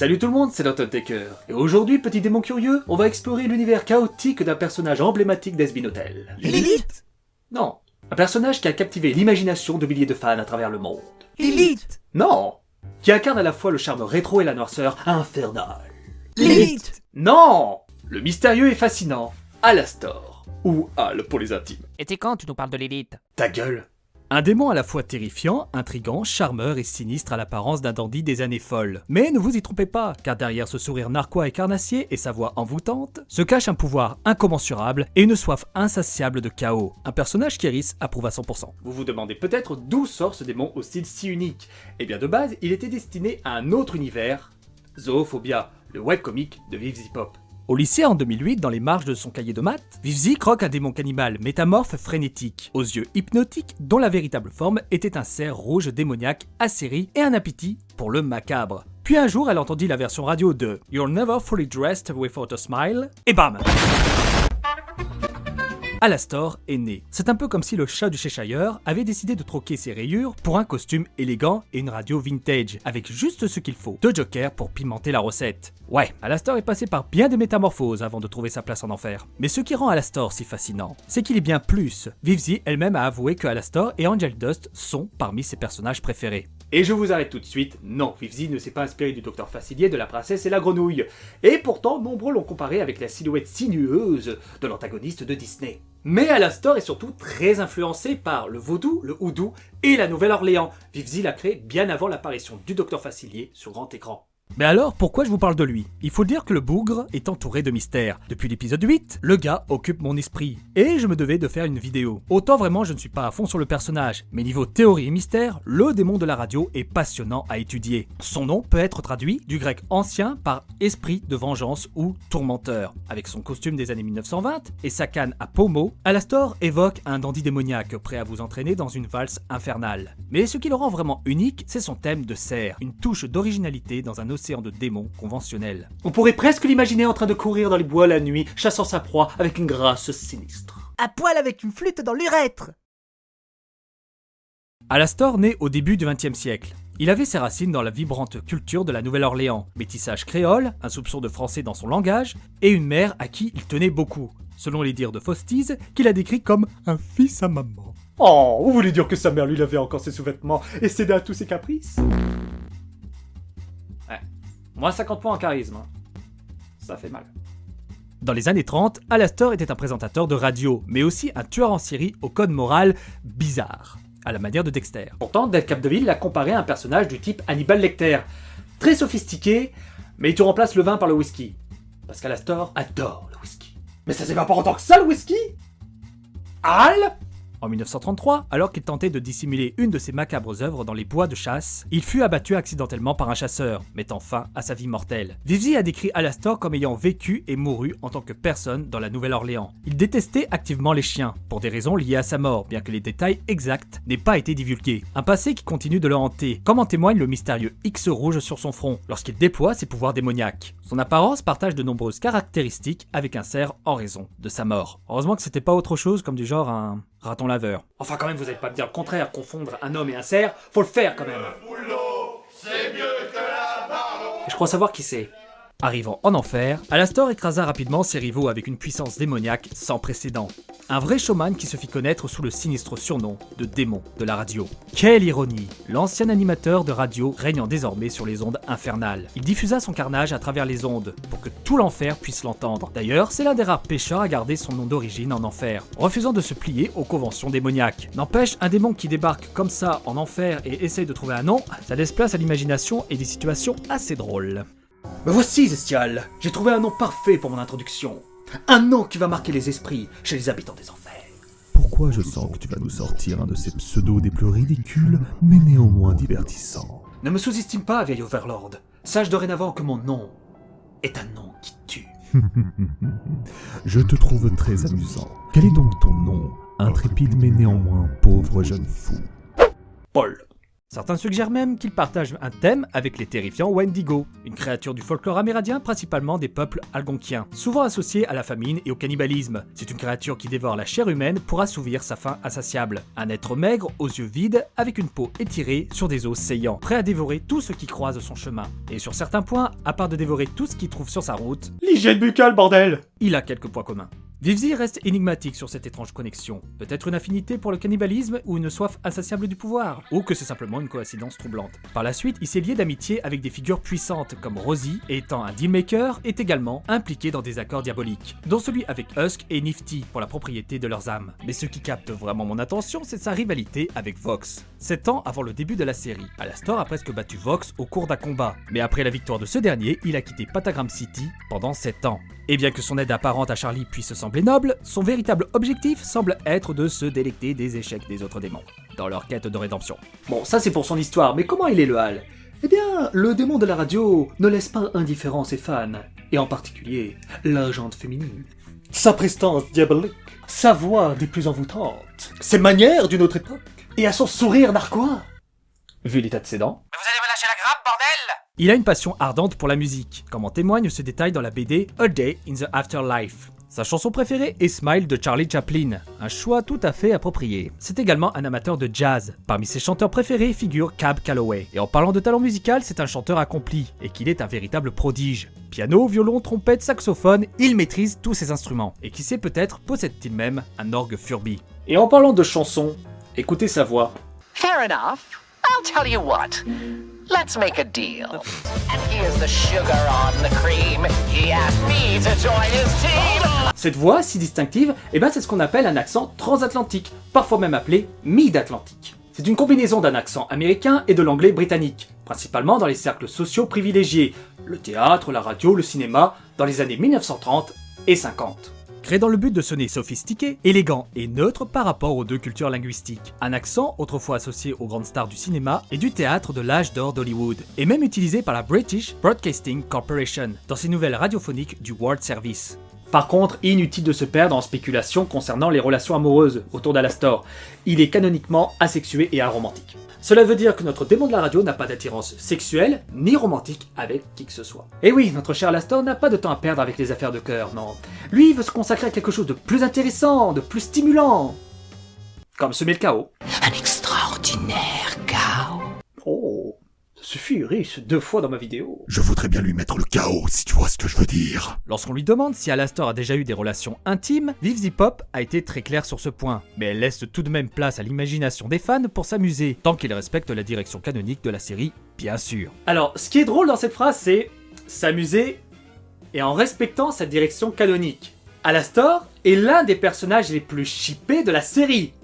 Salut tout le monde, c'est Dr Taker. Et aujourd'hui, petit démon curieux, on va explorer l'univers chaotique d'un personnage emblématique d'Hasbin Hotel. Lilith? Non, un personnage qui a captivé l'imagination de milliers de fans à travers le monde. Lilith? Non, qui incarne à la fois le charme rétro et la noirceur infernale. Lilith? Non, le mystérieux et fascinant Alastor, ou Al pour les intimes. Et c'est quand tu nous parles de Lilith? Ta gueule. Un démon à la fois terrifiant, intrigant, charmeur et sinistre à l'apparence d'un dandy des années folles. Mais ne vous y trompez pas, car derrière ce sourire narquois et carnassier et sa voix envoûtante, se cache un pouvoir incommensurable et une soif insatiable de chaos. Un personnage qu'Eris approuve à 100%. Vous vous demandez peut-être d'où sort ce démon au style si unique. Eh bien de base, il était destiné à un autre univers, Zoophobia, le webcomic de Vivzi Pop. Au lycée en 2008, dans les marges de son cahier de maths, Vivzi croque un démon cannibale métamorphe frénétique, aux yeux hypnotiques, dont la véritable forme était un cerf rouge démoniaque acérie et un appétit pour le macabre. Puis un jour, elle entendit la version radio de You're Never Fully Dressed Without a Smile, et bam! Alastor est né. C'est un peu comme si le chat du Cheshire avait décidé de troquer ses rayures pour un costume élégant et une radio vintage, avec juste ce qu'il faut, 2 jokers pour pimenter la recette. Ouais, Alastor est passé par bien des métamorphoses avant de trouver sa place en enfer. Mais ce qui rend Alastor si fascinant, c'est qu'il est bien plus. Vivzi elle-même a avoué que Alastor et Angel Dust sont parmi ses personnages préférés. Et je vous arrête tout de suite, non, Vivzi ne s'est pas inspiré du docteur Facilier, de la princesse et la grenouille. Et pourtant, nombreux l'ont comparé avec la silhouette sinueuse de l'antagoniste de Disney. Mais Alastor est surtout très influencé par le vaudou, le houdou et la Nouvelle-Orléans. Vivzi l'a créé bien avant l'apparition du docteur Facilier sur grand écran. Mais alors, pourquoi je vous parle de lui? Il faut dire que le bougre est entouré de mystères. Depuis l'épisode 8, le gars occupe mon esprit. Et je me devais de faire une vidéo. Autant vraiment je ne suis pas à fond sur le personnage, mais niveau théorie et mystère, le démon de la radio est passionnant à étudier. Son nom peut être traduit du grec ancien par esprit de vengeance ou tourmenteur. Avec son costume des années 1920 et sa canne à pommeau, Alastor évoque un dandy démoniaque prêt à vous entraîner dans une valse infernale. Mais ce qui le rend vraiment unique, c'est son thème de cerf, une touche d'originalité dans un océan de démons conventionnels. On pourrait presque l'imaginer en train de courir dans les bois la nuit, chassant sa proie avec une grâce sinistre. À poil avec une flûte dans l'urètre? Alastor naît au début du XXe siècle. Il avait ses racines dans la vibrante culture de la Nouvelle-Orléans, métissage créole, un soupçon de français dans son langage, et une mère à qui il tenait beaucoup, selon les dires de Faustise, qu'il a décrit comme un fils à maman. Oh, vous voulez dire que sa mère lui lavait encore ses sous-vêtements et cédait à tous ses caprices? Ouais, moins 50 points en charisme. Ça fait mal. Dans les années 30, Alastor était un présentateur de radio, mais aussi un tueur en série au code moral bizarre, à la manière de Dexter. Pourtant, Del Capdeville l'a comparé à un personnage du type Hannibal Lecter. Très sophistiqué, mais tu remplaces le vin par le whisky. Parce qu'Alastor adore le whisky. Mais ça s'évapore autant que ça, le whisky? Al? En 1933, alors qu'il tentait de dissimuler une de ses macabres œuvres dans les bois de chasse, il fut abattu accidentellement par un chasseur, mettant fin à sa vie mortelle. Vivzi a décrit Alastor comme ayant vécu et mouru en tant que personne dans la Nouvelle-Orléans. Il détestait activement les chiens, pour des raisons liées à sa mort, bien que les détails exacts n'aient pas été divulgués. Un passé qui continue de le hanter, comme en témoigne le mystérieux X rouge sur son front, lorsqu'il déploie ses pouvoirs démoniaques. Son apparence partage de nombreuses caractéristiques avec un cerf en raison de sa mort. Heureusement que c'était pas autre chose comme du genre un raton laveur. Enfin quand même, vous n'allez pas me dire le contraire, confondre un homme et un cerf, faut le faire quand même. Et je crois savoir qui c'est. Arrivant en enfer, Alastor écrasa rapidement ses rivaux avec une puissance démoniaque sans précédent. Un vrai showman qui se fit connaître sous le sinistre surnom de démon de la radio. Quelle ironie! L'ancien animateur de radio régnant désormais sur les ondes infernales. Il diffusa son carnage à travers les ondes, pour que tout l'enfer puisse l'entendre. D'ailleurs, c'est l'un des rares pêcheurs à garder son nom d'origine en enfer, refusant de se plier aux conventions démoniaques. N'empêche, un démon qui débarque comme ça en enfer et essaye de trouver un nom, ça laisse place à l'imagination et des situations assez drôles. Me voici, Zestial. J'ai trouvé un nom parfait pour mon introduction. Un nom qui va marquer les esprits chez les habitants des enfers. Pourquoi je sens que tu vas nous sortir un de ces pseudos des plus ridicules, mais néanmoins divertissants? Ne me sous-estime pas, vieil Overlord. Sache dorénavant que mon nom est un nom qui tue. Je te trouve très amusant. Quel est donc ton nom, intrépide mais néanmoins pauvre jeune fou? Paul. Certains suggèrent même qu'il partage un thème avec les terrifiants Wendigo, une créature du folklore amérindien principalement des peuples algonquiens, souvent associée à la famine et au cannibalisme. C'est une créature qui dévore la chair humaine pour assouvir sa faim insatiable. Un être maigre, aux yeux vides, avec une peau étirée sur des os saillants, prêt à dévorer tout ce qui croise son chemin. Et sur certains points, à part de dévorer tout ce qu'il trouve sur sa route, L'hygiène buccale, bordel! il a quelques points communs. Vivzi reste énigmatique sur cette étrange connexion. Peut-être une affinité pour le cannibalisme ou une soif insatiable du pouvoir, ou que c'est simplement une coïncidence troublante. Par la suite, il s'est lié d'amitié avec des figures puissantes comme Rosie, étant un dealmaker, est également impliqué dans des accords diaboliques, dont celui avec Husk et Nifty pour la propriété de leurs âmes. Mais ce qui capte vraiment mon attention, c'est sa rivalité avec Vox. 7 ans avant le début de la série, Alastor a presque battu Vox au cours d'un combat, mais après la victoire de ce dernier, il a quitté Patagram City pendant 7 ans. Et bien que son aide apparente à Charlie puisse sembler noble, son véritable objectif semble être de se délecter des échecs des autres démons, dans leur quête de rédemption. Bon, ça c'est pour son histoire, mais comment il est le Hal? Eh bien, le démon de la radio ne laisse pas indifférent ses fans, et en particulier la gente féminine. Sa prestance diabolique, sa voix des plus envoûtantes, ses manières d'une autre époque, et à son sourire narquois. Vu l'état de ses dents. Vous allez me lâcher la grappe, bordel! Il a une passion ardente pour la musique, comme en témoigne ce détail dans la BD A Day in the Afterlife. Sa chanson préférée est Smile de Charlie Chaplin, un choix tout à fait approprié. C'est également un amateur de jazz. Parmi ses chanteurs préférés figure Cab Calloway. Et en parlant de talent musical, c'est un chanteur accompli, et qu'il est un véritable prodige. Piano, violon, trompette, saxophone, il maîtrise tous ces instruments. Et qui sait peut-être possède-t-il même un orgue Furby. Et en parlant de chansons, écoutez sa voix. Fair enough. I'll tell you what. Let's make a deal. And here's the sugar on the cream. He asked me to join his team. Cette voix si distinctive, c'est ce qu'on appelle un accent transatlantique, parfois même appelé mid-atlantique. C'est une combinaison d'un accent américain et de l'anglais britannique, principalement dans les cercles sociaux privilégiés, le théâtre, la radio, le cinéma, dans les années 1930 et 50. Créé dans le but de sonner sophistiqué, élégant et neutre par rapport aux deux cultures linguistiques. Un accent autrefois associé aux grandes stars du cinéma et du théâtre de l'âge d'or d'Hollywood, et même utilisé par la British Broadcasting Corporation dans ses nouvelles radiophoniques du World Service. Par contre, inutile de se perdre en spéculations concernant les relations amoureuses autour d'Alastor. Il est canoniquement asexué et aromantique. Cela veut dire que notre démon de la radio n'a pas d'attirance sexuelle ni romantique avec qui que ce soit. Et oui, notre cher Alastor n'a pas de temps à perdre avec les affaires de cœur, non. Lui il veut se consacrer à quelque chose de plus intéressant, de plus stimulant. Comme semer le chaos. Un extraordinaire chaos. Oh, ça suffit, riche, 2 fois dans ma vidéo. Je voudrais bien lui mettre le chaos, si tu vois ce que je veux dire. Lorsqu'on lui demande si Alastor a déjà eu des relations intimes, Vivzi Pop a été très claire sur ce point, mais elle laisse tout de même place à l'imagination des fans pour s'amuser, tant qu'ils respectent la direction canonique de la série, bien sûr. Alors, ce qui est drôle dans cette phrase, c'est s'amuser et en respectant sa direction canonique. Alastor est l'un des personnages les plus shippés de la série,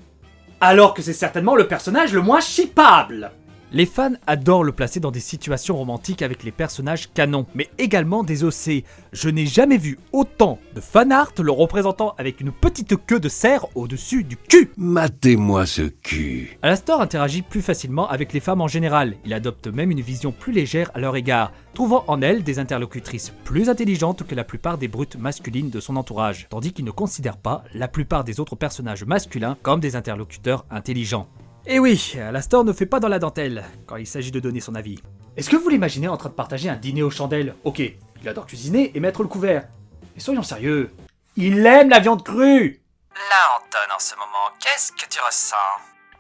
alors que c'est certainement le personnage le moins shippable. Les fans adorent le placer dans des situations romantiques avec les personnages canons, mais également des OC. Je n'ai jamais vu autant de fanart le représentant avec une petite queue de cerf au-dessus du cul. Matez-moi ce cul. Alastor interagit plus facilement avec les femmes en général, il adopte même une vision plus légère à leur égard, trouvant en elles des interlocutrices plus intelligentes que la plupart des brutes masculines de son entourage, tandis qu'il ne considère pas la plupart des autres personnages masculins comme des interlocuteurs intelligents. Et oui, Alastor ne fait pas dans la dentelle quand il s'agit de donner son avis. Est-ce que vous l'imaginez en train de partager un dîner aux chandelles? Ok, il adore cuisiner et mettre le couvert. Mais soyons sérieux, il aime la viande crue! Là, Anton, en ce moment, qu'est-ce que tu ressens?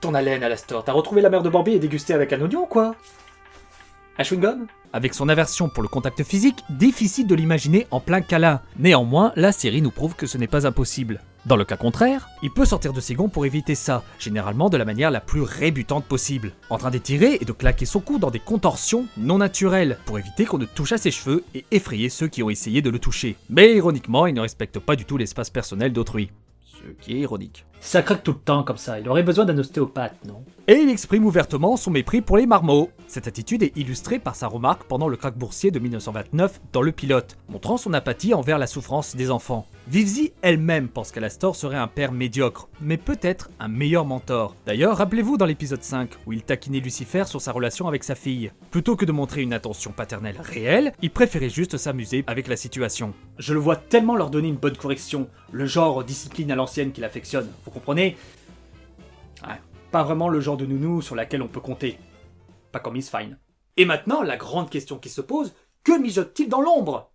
Ton haleine, Alastor, t'as retrouvé la mère de Bambi et dégusté avec un oignon ou quoi? Un chewing-gum? Avec son aversion pour le contact physique, difficile de l'imaginer en plein câlin. Néanmoins, la série nous prouve que ce n'est pas impossible. Dans le cas contraire, il peut sortir de ses gonds pour éviter ça, généralement de la manière la plus rébutante possible, en train d'étirer et de claquer son cou dans des contorsions non naturelles, pour éviter qu'on ne touche à ses cheveux et effrayer ceux qui ont essayé de le toucher. Mais ironiquement, il ne respecte pas du tout l'espace personnel d'autrui. Ce qui est ironique. Ça craque tout le temps comme ça, il aurait besoin d'un ostéopathe, non? Et il exprime ouvertement son mépris pour les marmots. Cette attitude est illustrée par sa remarque pendant le krach boursier de 1929 dans Le Pilote, montrant son apathie envers la souffrance des enfants. Vivzi elle-même pense qu'Alastor serait un père médiocre, mais peut-être un meilleur mentor. D'ailleurs, rappelez-vous dans l'épisode 5, où il taquinait Lucifer sur sa relation avec sa fille. Plutôt que de montrer une attention paternelle réelle, il préférait juste s'amuser avec la situation. Je le vois tellement leur donner une bonne correction, le genre discipline à l'ancienne qu'il affectionne, vous comprenez? Ouais, pas vraiment le genre de nounou sur laquelle on peut compter. pas comme Miss Fine. Et maintenant, la grande question qui se pose, que mijote-t-il dans l'ombre?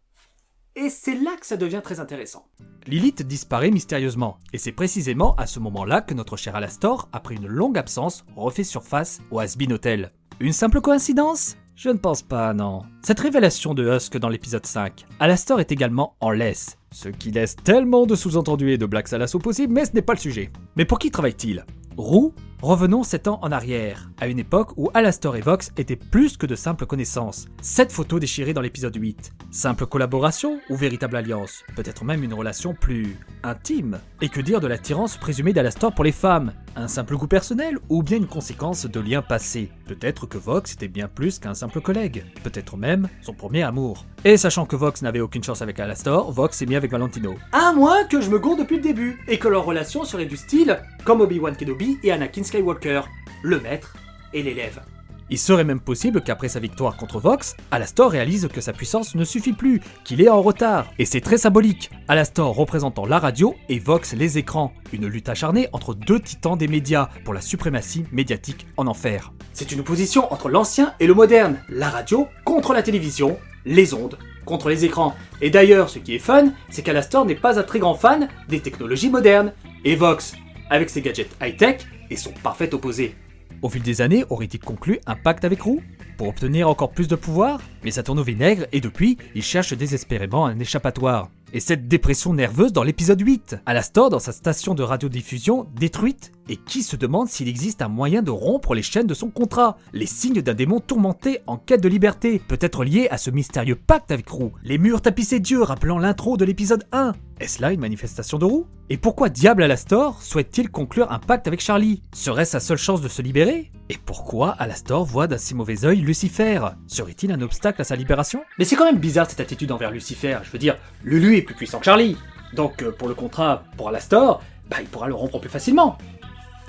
Et c'est là que ça devient très intéressant. Lilith disparaît mystérieusement, et c'est précisément à ce moment-là que notre cher Alastor, après une longue absence, refait surface au Has-Been Hotel. Une simple coïncidence ? Je ne pense pas, non. Cette révélation de Husk dans l'épisode 5, Alastor est également en laisse, ce qui laisse tellement de sous-entendus et de blagues salaces au possible, mais ce n'est pas le sujet. Mais pour qui travaille-t-il ? Roux ? Revenons 7 ans en arrière, à une époque où Alastor et Vox étaient plus que de simples connaissances. Cette photo déchirée dans l'épisode 8. Simple collaboration ou véritable alliance? Peut-être même une relation plus intime? Et que dire de l'attirance présumée d'Alastor pour les femmes? Un simple goût personnel ou bien une conséquence de liens passés? Peut-être que Vox était bien plus qu'un simple collègue. Peut-être même son premier amour. Et sachant que Vox n'avait aucune chance avec Alastor, Vox s'est mis avec Valentino. À moins que je me gourde depuis le début, et que leur relation serait du style comme Obi-Wan Kenobi et Anakin Skywalker, le maître et l'élève. Il serait même possible qu'après sa victoire contre Vox, Alastor réalise que sa puissance ne suffit plus, qu'il est en retard. Et c'est très symbolique, Alastor représentant la radio et Vox les écrans. Une lutte acharnée entre deux titans des médias pour la suprématie médiatique en enfer. C'est une opposition entre l'ancien et le moderne, la radio contre la télévision, les ondes contre les écrans. Et d'ailleurs, ce qui est fun, c'est qu'Alastor n'est pas un très grand fan des technologies modernes. Et Vox, avec ses gadgets high-tech, est son parfait opposé. Au fil des années, aurait-il conclu un pacte avec Roux pour obtenir encore plus de pouvoir? Mais ça tourne au vinaigre et depuis, il cherche désespérément un échappatoire. Et cette dépression nerveuse dans l'épisode 8, Alastor dans sa station de radiodiffusion détruite, et qui se demande s'il existe un moyen de rompre les chaînes de son contrat, les signes d'un démon tourmenté en quête de liberté, peut-être lié à ce mystérieux pacte avec Roux, les murs tapissés d'yeux rappelant l'intro de l'épisode 1. Est-ce là une manifestation de Roux? Et pourquoi diable Alastor souhaite-t-il conclure un pacte avec Charlie? Serait-ce sa seule chance de se libérer? Et pourquoi Alastor voit d'un si mauvais œil Lucifer? Serait-il un obstacle à sa libération? Mais c'est quand même bizarre cette attitude envers Lucifer, je veux dire, Lulu est plus puissant que Charlie, donc pour le contrat pour Alastor, il pourra le rompre plus facilement.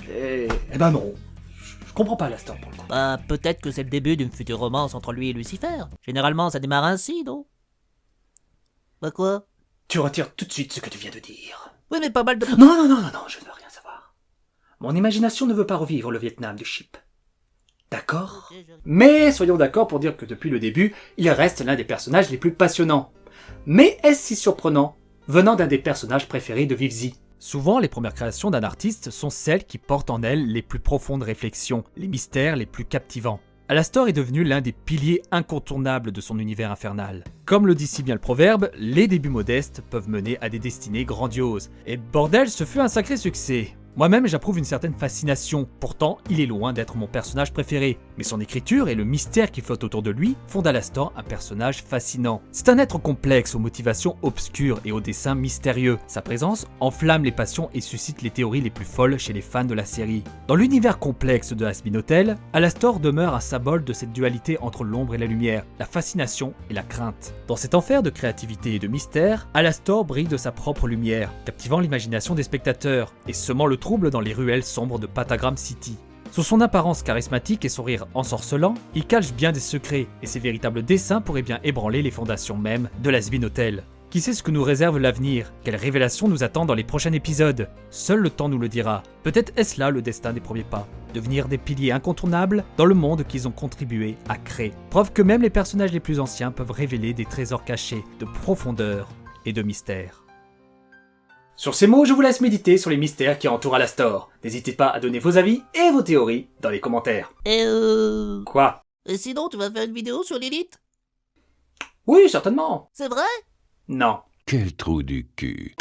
Eh ben non, je comprends pas Alastor pour le coup. Bah, peut-être que c'est le début d'une future romance entre lui et Lucifer. Généralement, ça démarre ainsi, non? Bah quoi? Tu retires tout de suite ce que tu viens de dire. Oui, mais pas mal de... Non, je ne veux rien savoir. Mon imagination ne veut pas revivre le Vietnam du Chip. D'accord? Mais soyons d'accord pour dire que depuis le début, il reste l'un des personnages les plus passionnants. Mais est-ce si surprenant, venant d'un des personnages préférés de Vivzi? Souvent, les premières créations d'un artiste sont celles qui portent en elles les plus profondes réflexions, les mystères les plus captivants. Alastor est devenu l'un des piliers incontournables de son univers infernal. Comme le dit si bien le proverbe, les débuts modestes peuvent mener à des destinées grandioses. Et bordel, ce fut un sacré succès. Moi-même, j'approuve une certaine fascination, pourtant il est loin d'être mon personnage préféré. Mais son écriture et le mystère qui flotte autour de lui font d'Alastor un personnage fascinant. C'est un être complexe aux motivations obscures et aux dessins mystérieux. Sa présence enflamme les passions et suscite les théories les plus folles chez les fans de la série. Dans l'univers complexe de Has-Been Hotel, Alastor demeure un symbole de cette dualité entre l'ombre et la lumière, la fascination et la crainte. Dans cet enfer de créativité et de mystère, Alastor brille de sa propre lumière, captivant l'imagination des spectateurs et semant le trouble dans les ruelles sombres de Patagram City. Sous son apparence charismatique et son rire ensorcelant, il cache bien des secrets, et ses véritables dessins pourraient bien ébranler les fondations même de l'Has-Been Hotel. Qui sait ce que nous réserve l'avenir? Quelles révélations nous attendent dans les prochains épisodes? Seul le temps nous le dira. Peut-être est-ce là le destin des premiers pas. Devenir des piliers incontournables dans le monde qu'ils ont contribué à créer. Preuve que même les personnages les plus anciens peuvent révéler des trésors cachés, de profondeur et de mystère. Sur ces mots, je vous laisse méditer sur les mystères qui entourent Alastor. N'hésitez pas à donner vos avis et vos théories dans les commentaires. Quoi? Et sinon, tu vas faire une vidéo sur Lilith? Oui, certainement. C'est vrai? Non. Quel trou du cul.